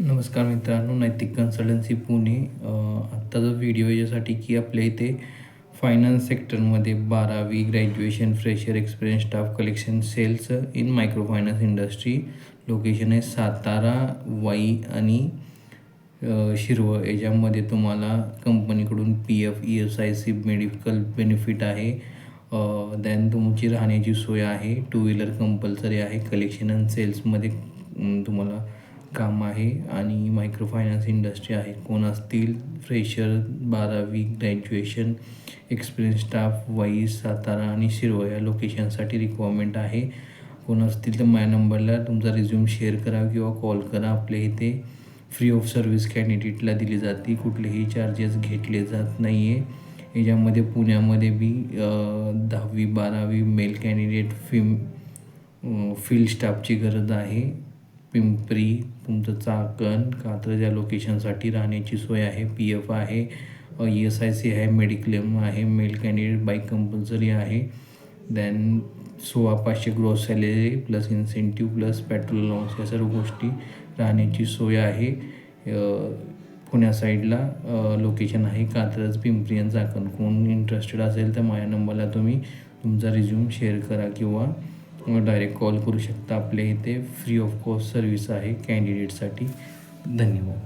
नमस्कार मित्रांनो, नैतिक कन्सल्टन्सी पुणे. आत्ताचा व्हिडिओ याच्यासाठी की आपल्या इथे फायनान्स सेक्टरमध्ये 12वी graduation fresher experience staff collection sales in micro finance industry. Location आहे सातारा, वाई आणि शिरवळ. याच्यामध्ये तुम्हाला कंपनीकडून PF ESIC मेडिकल बेनिफिट आहे. देन तुमची राहण्याची सोय आहे. 2 व्हीलर कंपल्सरी आहे. कलेक्शन अँड सेल्समध्ये तुम्हाला काम आहे आणि मायक्रो फायनान्स इंडस्ट्री आहे. कोण असतील फ्रेशर 12वी graduation experience staff Wai, Satara आणि शिरवळ या लोकेशनसाठी रिक्वायरमेंट आहे. कोण असतील तर माझ्या नंबरला तुमचा रिझ्यूम शेअर करा किंवा कॉल करा. आपल्या इथे फ्री ऑफ सर्व्हिस कॅन्डिडेटला दिली जाते. कुठलेही चार्जेस घेतले जात नाही आहे. याच्यामध्ये पुण्यामध्ये बी 10वी 12वी मेल कॅन्डिडेट फील्ड स्टाफची गरज आहे. पिंपरी, तुमचं चाकण, कात्रज या लोकेशनसाठी राहण्याची सोय आहे. PF आहे, ESIC आहे, मेडिक्लेम आहे. मेल कॅन्डिडेट बाईक कंपल्सरी आहे. Then 16,500 gross salary plus incentive plus petrol allowance या सर्व गोष्टी. राहण्याची सोय आहे. पुण्या साईडला लोकेशन आहे. कात्रज, पिंपरी आणि चाकण. कोण इंटरेस्टेड असेल तर माझ्या नंबरला तुम्ही तुमचा रिझ्यूम शेअर करा किंवा डायरेक्ट कॉल करू शकता. आपल्या इथे फ्री ऑफ कॉस्ट सर्व्हिस आहे कॅन्डिडेटसाठी. धन्यवाद.